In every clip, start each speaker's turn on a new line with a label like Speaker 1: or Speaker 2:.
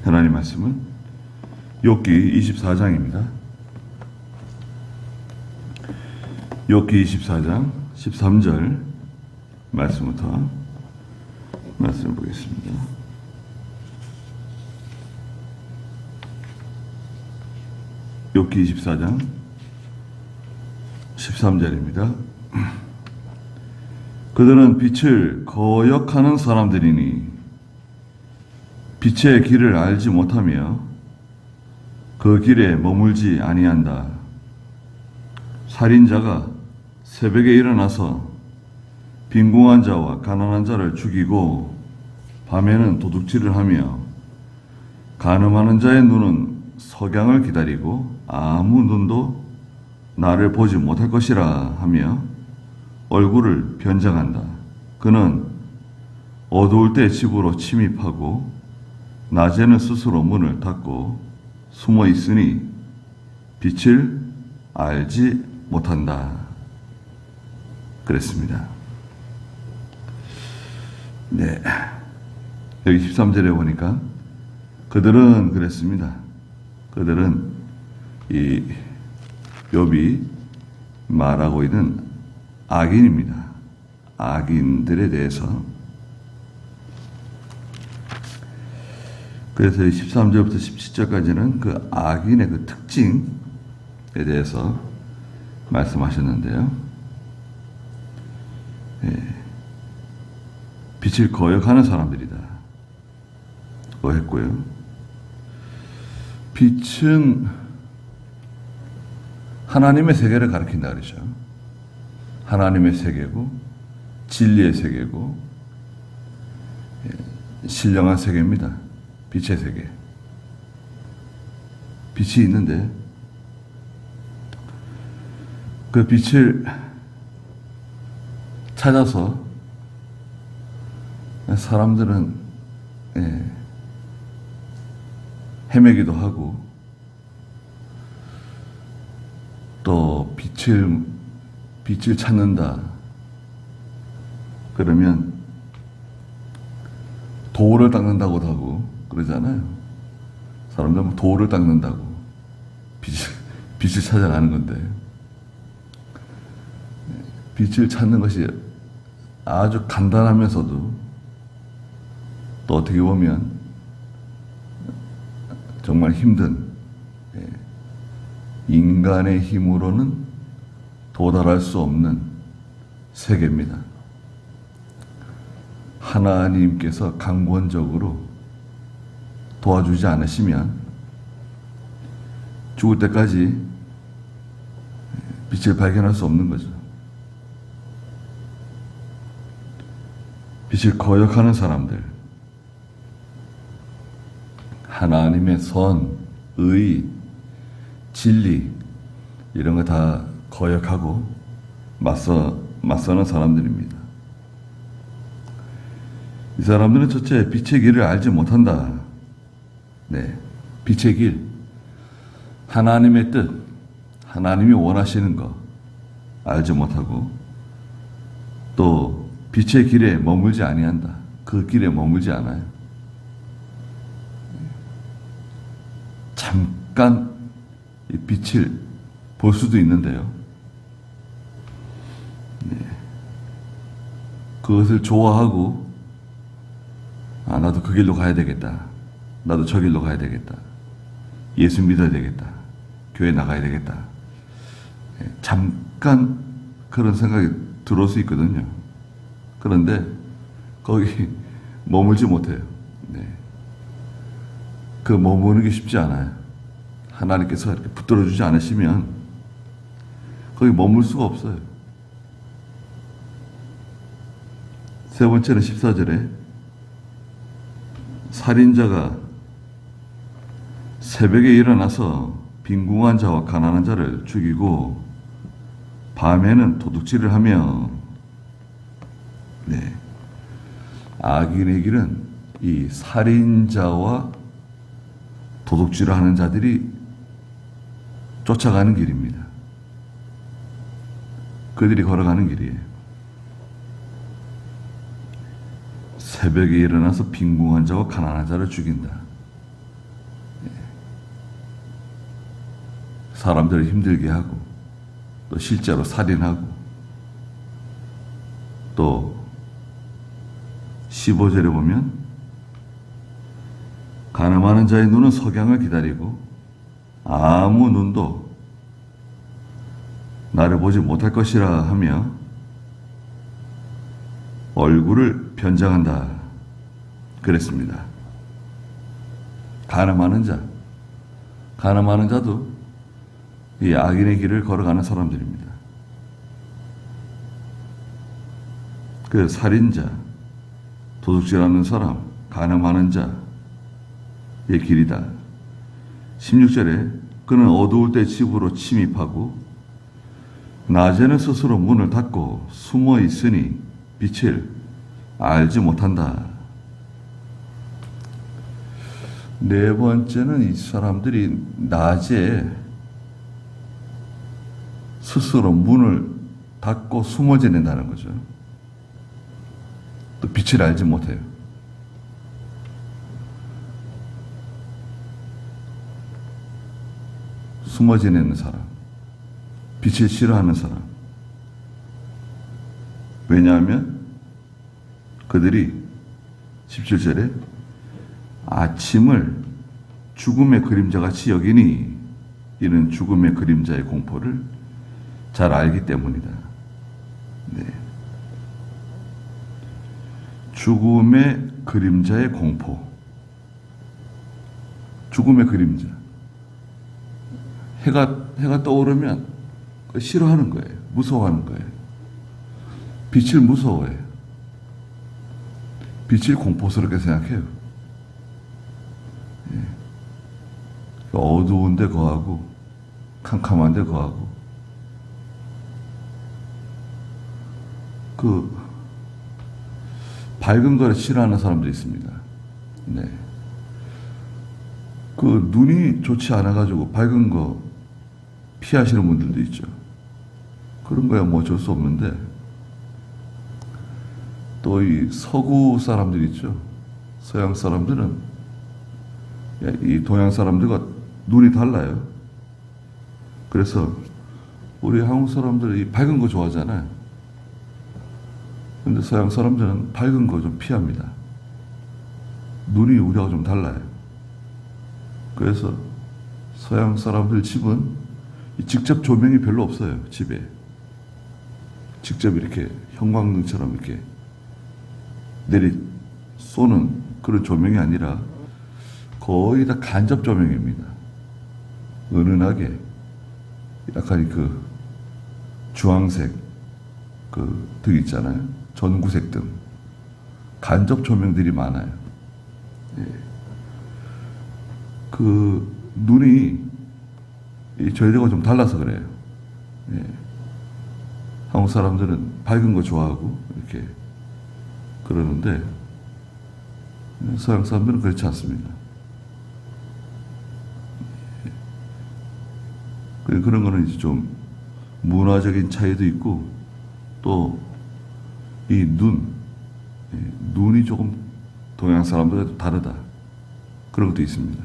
Speaker 1: 하나님 말씀은 욥기 24장입니다. 욥기 24장 13절 말씀부터 말씀을 보겠습니다. 욥기 24장 13절입니다. 그들은 빛을 거역하는 사람들이니 빛의 길을 알지 못하며 그 길에 머물지 아니한다. 살인자가 새벽에 일어나서 빈궁한 자와 가난한 자를 죽이고 밤에는 도둑질을 하며 간음하는 자의 눈은 석양을 기다리고 아무 눈도 나를 보지 못할 것이라 하며 얼굴을 변장한다. 그는 어두울 때 집으로 침입하고 낮에는 스스로 문을 닫고 숨어 있으니 빛을 알지 못한다. 그랬습니다. 네. 여기 13절에 보니까 그들은 그랬습니다. 그들은 이 욥이 말하고 있는 악인입니다. 악인들에 대해서. 그래서 13절부터 17절까지는 그 악인의 그 특징에 대해서 말씀하셨는데요. 예. 빛을 거역하는 사람들이다. 했고요. 빛은 하나님의 세계를 가리킨다 그러죠. 하나님의 세계고 진리의 세계고 신령한 세계입니다. 빛의 세계. 빛이 있는데 그 빛을 찾아서 사람들은 헤매기도 하고 또 빛을 찾는다 그러면 돌을 닦는다고도 하고 그러잖아요. 사람들은 돌을 닦는다고 빛을 찾아가는 건데 빛을 찾는 것이 아주 간단하면서도 또 어떻게 보면 정말 힘든 인간의 힘으로는 도달할 수 없는 세계입니다. 하나님께서 강권적으로 도와주지 않으시면 죽을 때까지 빛을 발견할 수 없는 거죠. 빛을 거역하는 사람들, 하나님의 선, 의, 진리 이런 거 다 거역하고 맞서는 사람들입니다. 이 사람들은 첫째 빛의 길을 알지 못한다. 네, 빛의 길, 하나님의 뜻, 하나님이 원하시는 거 알지 못하고 또 빛의 길에 머물지 아니한다. 그 길에 머물지 않아요. 잠깐 이 빛을 볼 수도 있는데요. 네. 그것을 좋아하고 나도 그 길로 가야 되겠다. 나도 저 길로 가야 되겠다. 예수 믿어야 되겠다. 교회 나가야 되겠다. 네. 잠깐 그런 생각이 들어올 수 있거든요. 그런데 거기 머물지 못해요. 네. 그 머무는 게 쉽지 않아요. 하나님께서 이렇게 붙들어주지 않으시면 거기 머물 수가 없어요. 세 번째는 14절에 살인자가 새벽에 일어나서 빈궁한 자와 가난한 자를 죽이고 밤에는 도둑질을 하며 네. 악인의 길은 이 살인자와 도둑질을 하는 자들이 쫓아가는 길입니다. 그들이 걸어가는 길이에요. 새벽에 일어나서 빈궁한 자와 가난한 자를 죽인다. 사람들을 힘들게 하고 또 실제로 살인하고 또 15절에 보면 가늠하는 자의 눈은 석양을 기다리고 아무 눈도 나를 보지 못할 것이라 하며 얼굴을 변장한다 그랬습니다. 가늠하는 자도 이 악인의 길을 걸어가는 사람들입니다. 그 살인자, 도둑질하는 사람, 가늠하는 자의 길이다. 16절에 그는 어두울 때 집으로 침입하고 낮에는 스스로 문을 닫고 숨어 있으니 빛을 알지 못한다. 네 번째는 이 사람들이 낮에 스스로 문을 닫고 숨어 지낸다는 거죠. 또 빛을 알지 못해요. 숨어 지내는 사람, 빛을 싫어하는 사람. 왜냐하면 그들이 17절에 아침을 죽음의 그림자같이 여기니 이는 죽음의 그림자의 공포를 잘 알기 때문이다. 네. 죽음의 그림자의 공포. 죽음의 그림자. 해가 떠오르면 싫어하는 거예요. 무서워하는 거예요. 빛을 무서워해요. 빛을 공포스럽게 생각해요. 예. 어두운 데 거하고 캄캄한 데 거하고 밝은 거를 싫어하는 사람들이 있습니다. 네. 눈이 좋지 않아가지고 밝은 거 피하시는 분들도 있죠. 그런 거야 뭐 어쩔 수 없는데, 또 이 서구 사람들 있죠. 서양 사람들은 이 동양 사람들과 눈이 달라요. 그래서 우리 한국 사람들이 밝은 거 좋아하잖아요. 근데 서양 사람들은 밝은 거 좀 피합니다. 눈이 우리하고 좀 달라요. 그래서 서양 사람들 집은 직접 조명이 별로 없어요. 집에 직접 이렇게 형광등처럼 이렇게 쏘는 그런 조명이 아니라 거의 다 간접 조명입니다. 은은하게 약간 주황색 등 있잖아요. 전구색 등 간접 조명들이 많아요. 예. 눈이 저희들과 좀 달라서 그래요. 예. 한국 사람들은 밝은 거 좋아하고 이렇게 그러는데 서양 사람들은 그렇지 않습니다. 예. 그런 거는 이제 좀 문화적인 차이도 있고, 또 이 눈이 조금 동양 사람들과 다르다. 그런 것도 있습니다.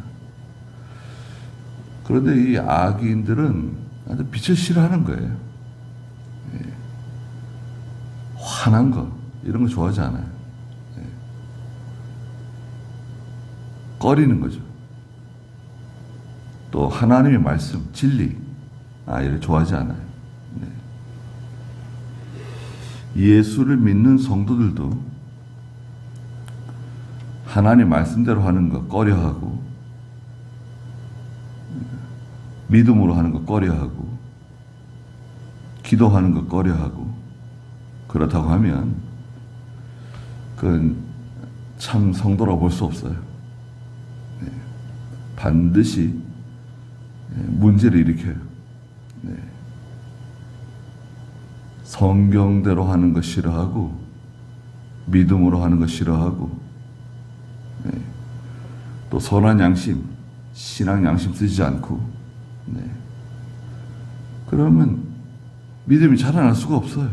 Speaker 1: 그런데 이 악인들은 아주 빛을 싫어하는 거예요. 예. 환한 거, 이런 거 좋아하지 않아요. 예. 꺼리는 거죠. 또 하나님의 말씀, 진리, 이를 좋아하지 않아요. 예수를 믿는 성도들도 하나님 말씀대로 하는 거 꺼려하고, 믿음으로 하는 거 꺼려하고, 기도하는 거 꺼려하고, 그렇다고 하면 그건 참 성도라고 볼 수 없어요. 반드시 문제를 일으켜요. 성경대로 하는 거 싫어하고, 믿음으로 하는 거 싫어하고, 또 선한 양심, 신앙 양심 쓰지 않고, 그러면 믿음이 자라날 수가 없어요.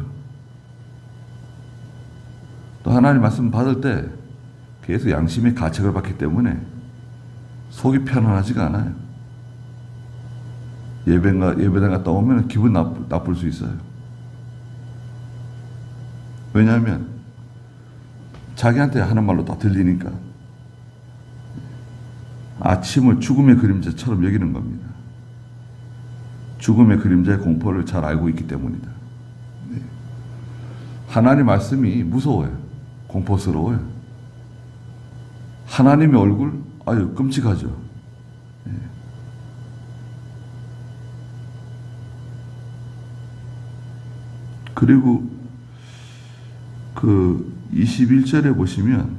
Speaker 1: 또 하나님 말씀 받을 때 계속 양심의 가책을 받기 때문에 속이 편안하지가 않아요. 예배당 갔다 오면 기분 나쁠 수 있어요. 왜냐하면 자기한테 하는 말로 다 들리니까 아침을 죽음의 그림자처럼 여기는 겁니다. 죽음의 그림자의 공포를 잘 알고 있기 때문이다. 네. 하나님 말씀이 무서워요. 공포스러워요. 하나님의 얼굴, 아유, 끔찍하죠. 네. 그리고 그 21절에 보시면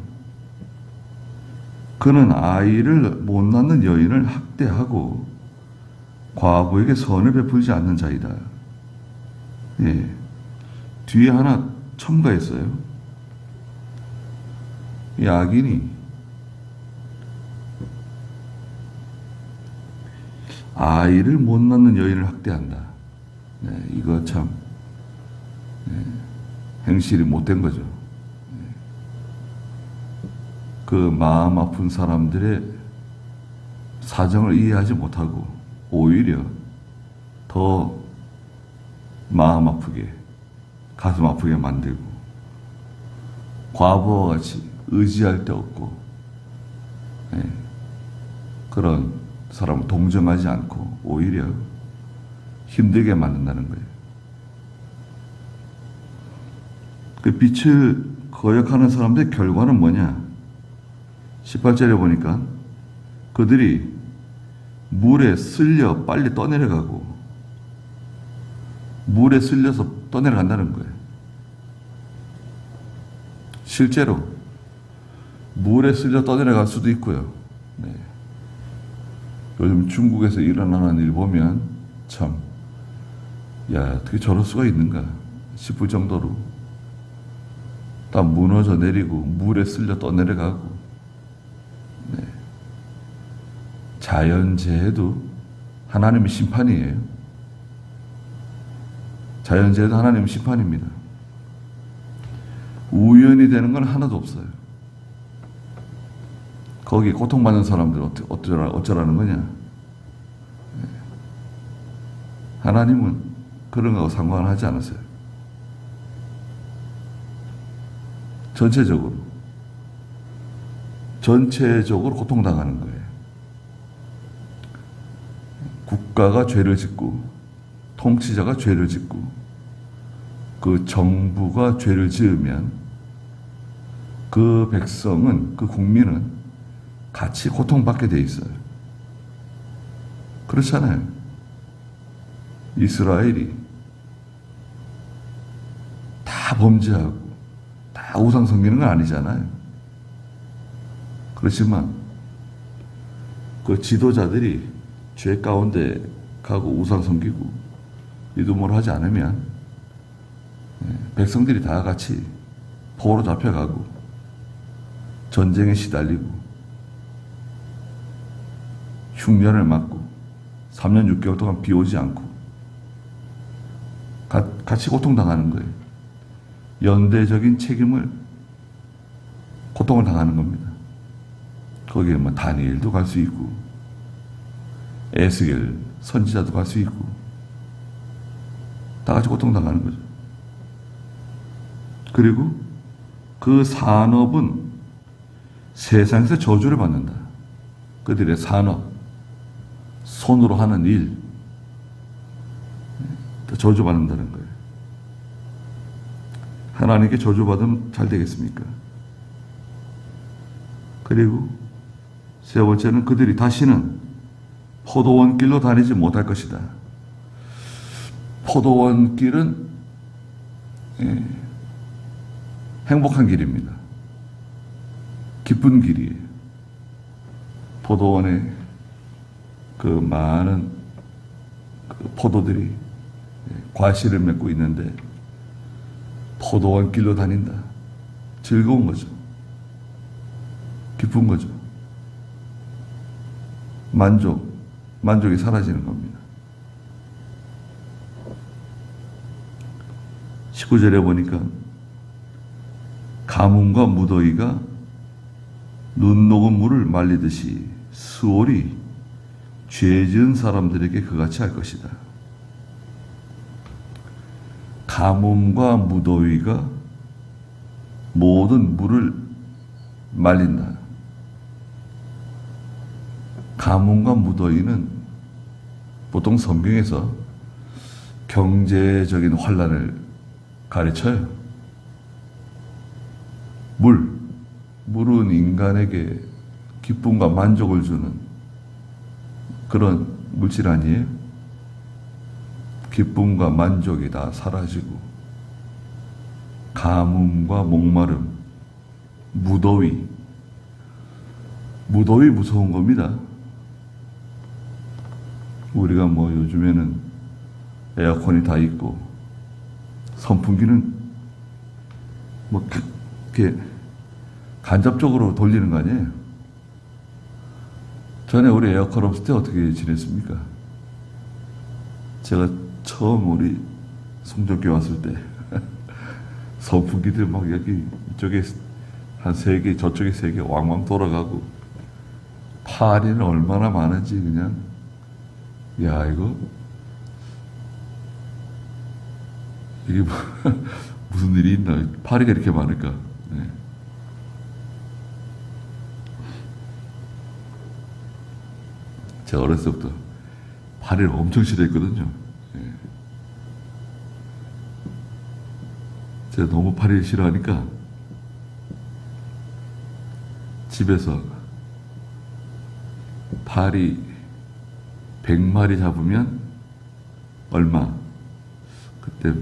Speaker 1: 그는 아이를 못 낳는 여인을 학대하고 과부에게 선을 베풀지 않는 자이다. 예. 뒤에 하나 첨가했어요. 이 악인이 아이를 못 낳는 여인을 학대한다. 네, 이거 참 행실이 못된 거죠. 그 마음 아픈 사람들의 사정을 이해하지 못하고 오히려 더 마음 아프게, 가슴 아프게 만들고 과부와 같이 의지할 데 없고 그런 사람을 동정하지 않고 오히려 힘들게 만든다는 거예요. 그 빛을 거역하는 사람들의 결과는 뭐냐? 18절에 보니까 그들이 물에 쓸려 빨리 떠내려가고 물에 쓸려서 떠내려간다는 거예요. 실제로 물에 쓸려 떠내려갈 수도 있고요. 네. 요즘 중국에서 일어나는 일 보면 참, 야, 어떻게 저럴 수가 있는가 싶을 정도로 다 무너져 내리고 물에 쓸려 떠내려가고. 네. 자연재해도 하나님의 심판이에요. 자연재해도 하나님의 심판입니다. 우연이 되는 건 하나도 없어요. 거기 고통받는 사람들 어쩌라는 거냐? 네. 하나님은 그런 거하고 상관하지 않으세요. 전체적으로 고통당하는 거예요. 국가가 죄를 짓고 통치자가 죄를 짓고 그 정부가 죄를 지으면 그 백성은, 그 국민은 같이 고통받게 돼 있어요. 그렇잖아요. 이스라엘이 다 범죄하고 다 우상 섬기는 건 아니잖아요. 그렇지만 그 지도자들이 죄 가운데 가고 우상 섬기고 이두모를 하지 않으면 백성들이 다 같이 포로 잡혀가고 전쟁에 시달리고 흉년을 맞고 3년 6개월 동안 비 오지 않고 같이 고통당하는 거예요. 연대적인 책임을, 고통을 당하는 겁니다. 거기에 뭐 다니엘도 갈 수 있고 에스겔 선지자도 갈 수 있고 다 같이 고통당하는 거죠. 그리고 그 산업은 세상에서 저주를 받는다. 그들의 산업, 손으로 하는 일, 저주받는다는 거예요. 하나님께 저주받으면 잘 되겠습니까? 그리고 세 번째는 그들이 다시는 포도원 길로 다니지 못할 것이다. 포도원 길은 행복한 길입니다. 기쁜 길이에요. 포도원에 그 많은 그 포도들이 과실을 맺고 있는데 포도원 길로 다닌다. 즐거운 거죠. 기쁜 거죠. 만족이 사라지는 겁니다. 19절에 보니까 가뭄과 무더위가 눈 녹은 물을 말리듯이 수월이 죄 지은 사람들에게 그같이 할 것이다. 가뭄과 무더위가 모든 물을 말린다. 가뭄과 무더위는 보통 성경에서 경제적인 환란을 가르쳐요. 물은 인간에게 기쁨과 만족을 주는 그런 물질 아니에요? 기쁨과 만족이 다 사라지고 가뭄과 목마름, 무더위 무서운 겁니다. 우리가 뭐 요즘에는 에어컨이 다 있고 선풍기는 뭐 이렇게 간접적으로 돌리는 거 아니에요? 전에 우리 에어컨 없을 때 어떻게 지냈습니까? 제가 처음 우리 송정교회 왔을 때 선풍기들 막 여기 이쪽에 한 3개 저쪽에 3개 왕왕 돌아가고 파리는 얼마나 많은지 그냥 야 이거 이게 무슨 일이 있나 파리가 이렇게 많을까. 네. 제가 어렸을 때부터 파리를 엄청 싫어했거든요. 네. 제가 너무 파리를 싫어하니까 집에서 파리 100마리 잡으면 얼마? 그때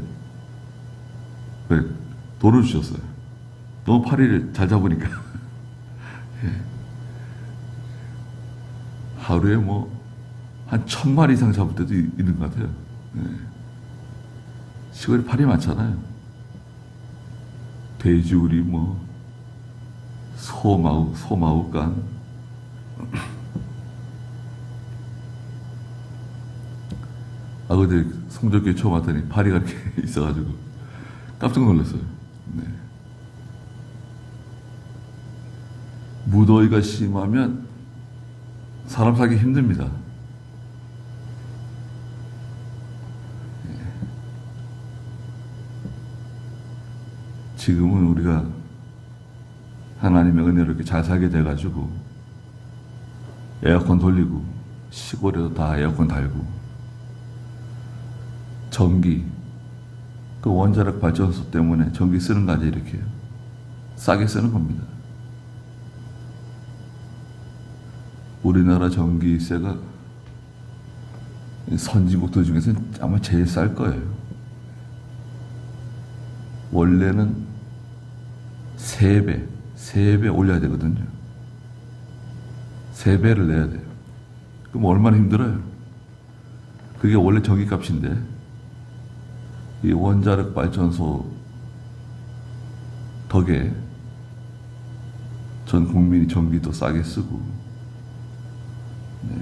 Speaker 1: 왜 돈을 주셨어요. 너무 파리를 잘 잡으니까. 예. 하루에 뭐 한 1000마리 이상 잡을 때도 있는 것 같아요. 예. 시골에 파리 많잖아요. 돼지우리 뭐 소마우간 근데 송정교회 처음 왔더니 파리가 이렇게 있어가지고 깜짝 놀랐어요. 네. 무더위가 심하면 사람 살기 힘듭니다. 네. 지금은 우리가 하나님의 은혜로 이렇게 잘 살게 돼가지고 에어컨 돌리고 시골에도 다 에어컨 달고 전기, 그 원자력 발전소 때문에 전기 쓰는 거 아니에요, 이렇게. 싸게 쓰는 겁니다. 우리나라 전기세가 선진국들 중에서는 아마 제일 쌀 거예요. 원래는 3배 올려야 되거든요. 3배를 내야 돼요. 그럼 얼마나 힘들어요? 그게 원래 전기값인데 이 원자력 발전소 덕에 전 국민이 전기도 싸게 쓰고, 네.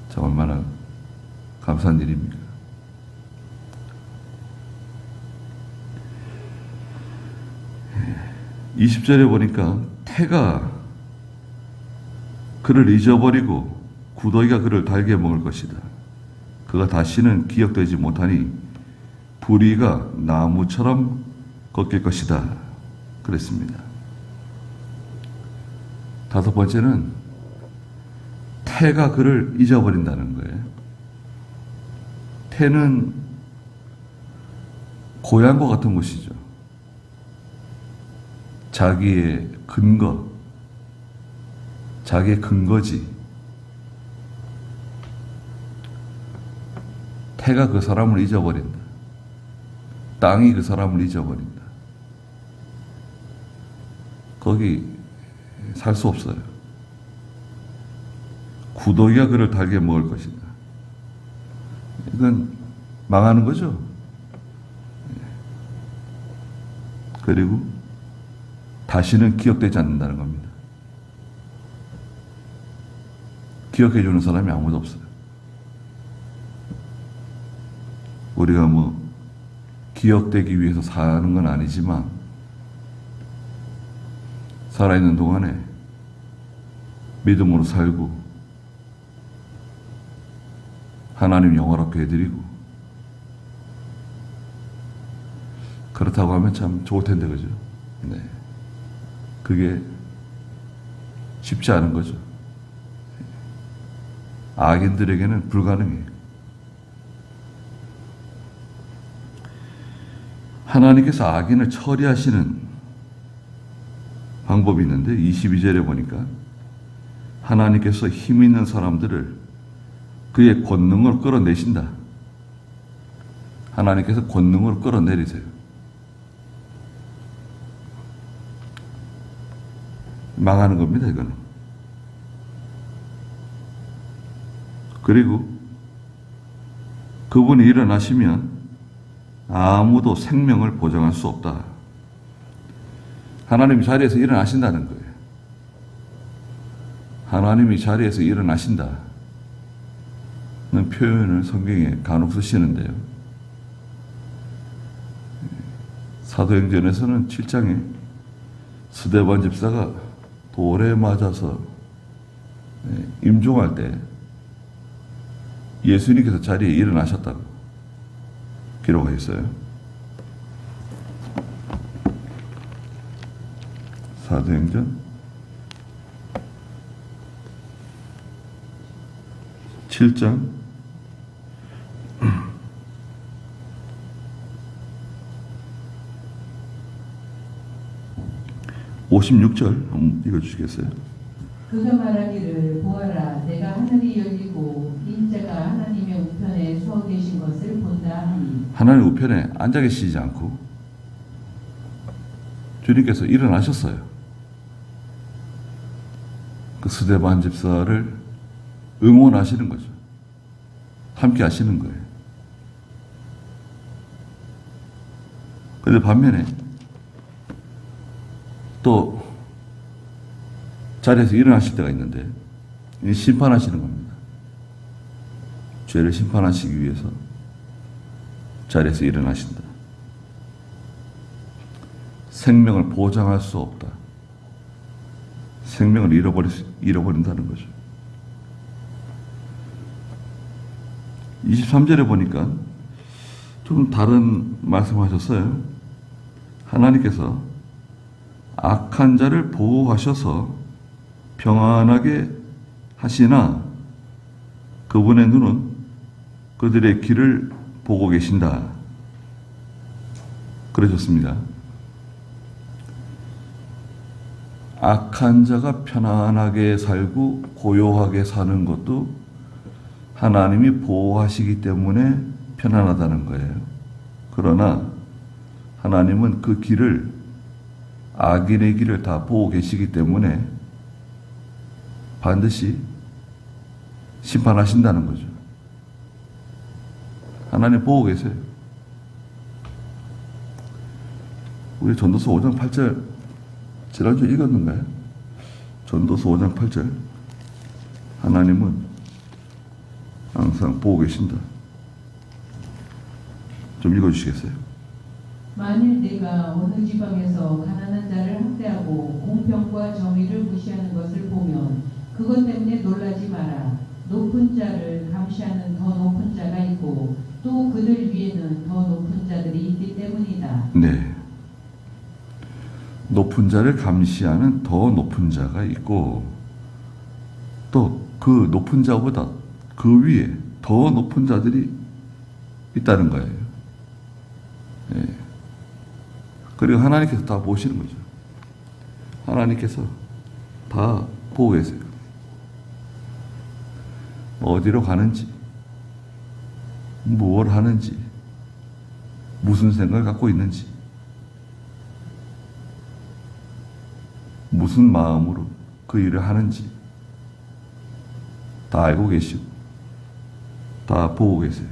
Speaker 1: 참 얼마나 감사한 일입니까? 네. 20절에 보니까 태가 그를 잊어버리고 구더기가 그를 달게 먹을 것이다. 그가 다시는 기억되지 못하니 불의가 나무처럼 꺾일 것이다. 그랬습니다. 5번째는 태가 그를 잊어버린다는 거예요. 태는 고향과 같은 곳이죠. 자기의 근거지. 태가 그 사람을 잊어버린다. 땅이 그 사람을 잊어버린다. 거기 살 수 없어요. 구더기가 그를 달게 먹을 것이다. 이건 망하는 거죠. 그리고 다시는 기억되지 않는다는 겁니다. 기억해 주는 사람이 아무도 없어요. 우리가 뭐 기억되기 위해서 사는 건 아니지만 살아있는 동안에 믿음으로 살고 하나님 영화롭게 해드리고, 그렇다고 하면 참 좋을 텐데, 그죠? 네. 그게 쉽지 않은 거죠. 악인들에게는 불가능해요. 하나님께서 악인을 처리하시는 방법이 있는데 22절에 보니까 하나님께서 힘 있는 사람들을 그의 권능으로 끌어내신다. 하나님께서 권능으로 끌어내리세요. 망하는 겁니다, 이거는. 그리고 그분이 일어나시면 아무도 생명을 보장할 수 없다. 하나님이 자리에서 일어나신다는 거예요. 하나님이 자리에서 일어나신다는 표현을 성경에 간혹 쓰시는데요. 사도행전에서는 7장에 스데반 집사가 돌에 맞아서 임종할 때 예수님께서 자리에 일어나셨다고 기록하고 있어요. 사도행전 7장 56절 한번 읽어주시겠어요?
Speaker 2: 그가 말하기를 보아라 내가 하늘이 열리고 인자가 하나님의 우편에 서 계신 것을 본다 하니
Speaker 1: 하나님 우편에 앉아 계시지 않고 주님께서 일어나셨어요. 그 스데반 집사를 응원하시는 거죠. 함께 하시는 거예요. 그런데 반면에 또 자리에서 일어나실 때가 있는데 심판하시는 겁니다. 죄를 심판하시기 위해서 자리에서 일어나신다. 생명을 보장할 수 없다. 생명을 잃어버린다는 거죠. 23절에 보니까 좀 다른 말씀하셨어요. 하나님께서 악한 자를 보호하셔서 평안하게 하시나 그분의 눈은 그들의 길을 보고 계신다. 그러셨습니다. 악한 자가 편안하게 살고 고요하게 사는 것도 하나님이 보호하시기 때문에 편안하다는 거예요. 그러나 하나님은 그 길을, 악인의 길을 다 보고 계시기 때문에 반드시 심판하신다는 거죠. 하나님 보고 계세요. 우리 전도서 5장 8절 지난주에 읽었는가요? 전도서 5장 8절 하나님은 항상 보고 계신다. 좀 읽어주시겠어요?
Speaker 2: 만일 내가 어느 지방에서 가난한 자를 학대하고 공평과 정의를 무시하는 것을 보면 그것 때문에 놀라지 마라. 높은 자를 감시하는 더 높은 자가 있고 또 그들 위에는 더 높은 자들이 있기 때문이다.
Speaker 1: 네. 높은 자를 감시하는 더 높은 자가 있고 또 그 높은 자보다 그 위에 더 높은 자들이 있다는 거예요. 네. 그리고 하나님께서 다 보시는 거죠. 하나님께서 다 보고 계세요. 어디로 가는지, 무엇을 하는지, 무슨 생각을 갖고 있는지, 무슨 마음으로 그 일을 하는지 다 알고 계시고 다 보고 계세요.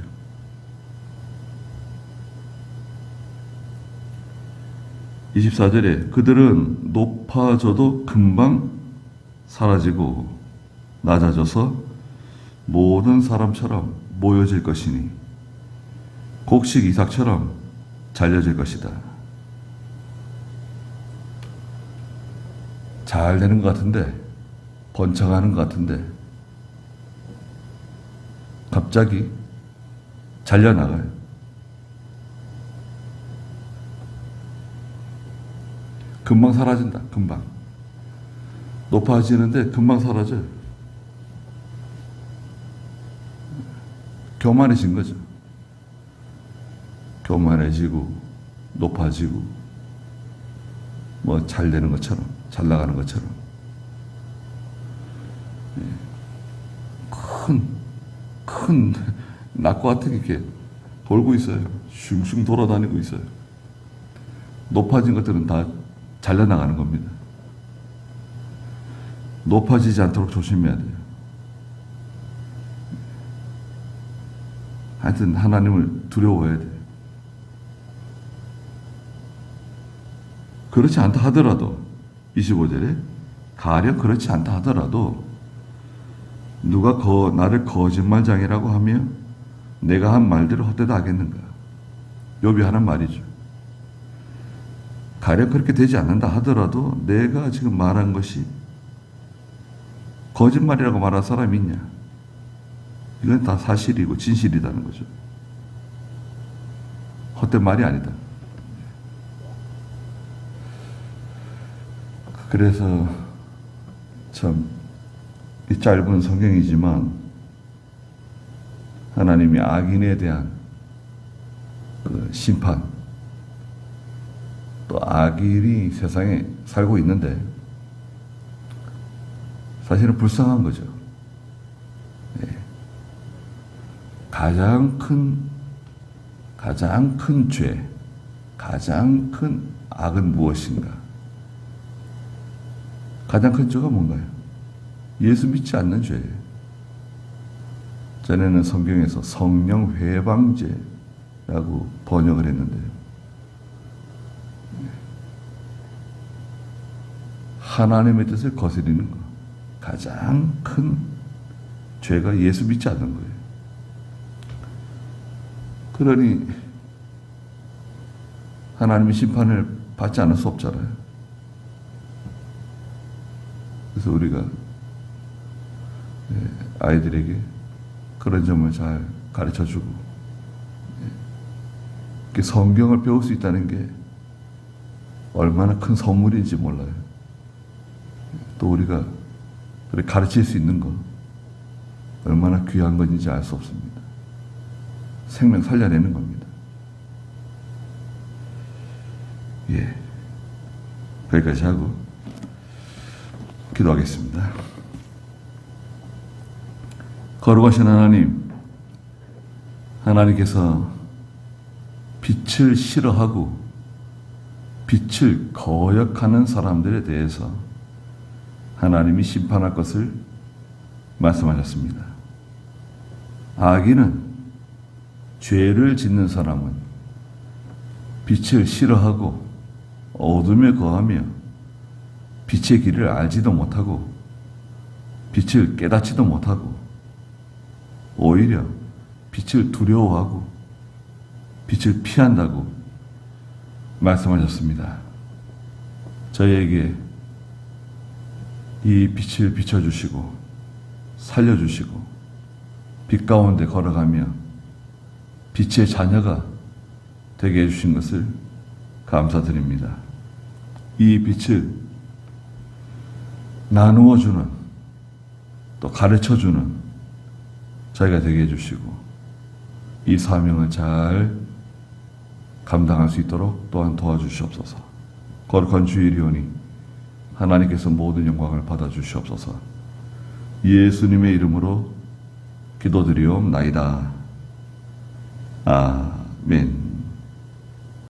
Speaker 1: (24절에) 그들은 높아져도 금방 사라지고 낮아져서 모든 사람처럼 모여질 것이니 곡식 이삭처럼 잘려질 것이다. 잘 되는 것 같은데, 번창하는 것 같은데, 갑자기 잘려나가요. 금방 사라진다. 금방. 높아지는데 금방 사라져요. 교만해진 거죠. 교만해지고 높아지고 뭐 잘 되는 것처럼, 잘 나가는 것처럼 큰 낙과 같은 게 이렇게 돌고 있어요. 슝슝 돌아다니고 있어요. 높아진 것들은 다 잘려나가는 겁니다. 높아지지 않도록 조심해야 돼요. 하여튼 하나님을 두려워해야 돼요. 그렇지 않다 하더라도 25절에 가령 그렇지 않다 하더라도 누가 나를 거짓말장이라고 하며 내가 한 말대로 헛되다 하겠는가? 욥이 하는 말이죠. 가령 그렇게 되지 않는다 하더라도 내가 지금 말한 것이 거짓말이라고 말할 사람이 있냐? 이건 다 사실이고 진실이라는 거죠. 헛된 말이 아니다. 그래서 참 이 짧은 성경이지만 하나님이 악인에 대한 그 심판, 또 악인이 세상에 살고 있는데 사실은 불쌍한 거죠. 네. 가장 큰 죄, 가장 큰 악은 무엇인가? 가장 큰 죄가 뭔가요? 예수 믿지 않는 죄예요. 전에는 성경에서 성령 회방죄라고 번역을 했는데요. 하나님의 뜻을 거스리는 것. 가장 큰 죄가 예수 믿지 않는 거예요. 그러니 하나님의 심판을 받지 않을 수 없잖아요. 그래서 우리가 아이들에게 그런 점을 잘 가르쳐주고 성경을 배울 수 있다는 게 얼마나 큰 선물인지 몰라요. 또 우리가 가르칠 수 있는 것 얼마나 귀한 건지 알 수 없습니다. 생명 살려내는 겁니다. 예, 여기까지 하고 기도하겠습니다. 거룩하신 하나님, 하나님께서 빛을 싫어하고 빛을 거역하는 사람들에 대해서 하나님이 심판할 것을 말씀하셨습니다. 악인은, 죄를 짓는 사람은 빛을 싫어하고 어둠에 거하며 빛의 길을 알지도 못하고 빛을 깨닫지도 못하고 오히려 빛을 두려워하고 빛을 피한다고 말씀하셨습니다. 저희에게 이 빛을 비춰주시고 살려주시고 빛 가운데 걸어가며 빛의 자녀가 되게 해주신 것을 감사드립니다. 이 빛을 나누어주는, 또 가르쳐주는 저희가 되게 해주시고 이 사명을 잘 감당할 수 있도록 또한 도와주시옵소서. 거룩한 주일이오니 하나님께서 모든 영광을 받아주시옵소서. 예수님의 이름으로 기도드리옵나이다. 아멘.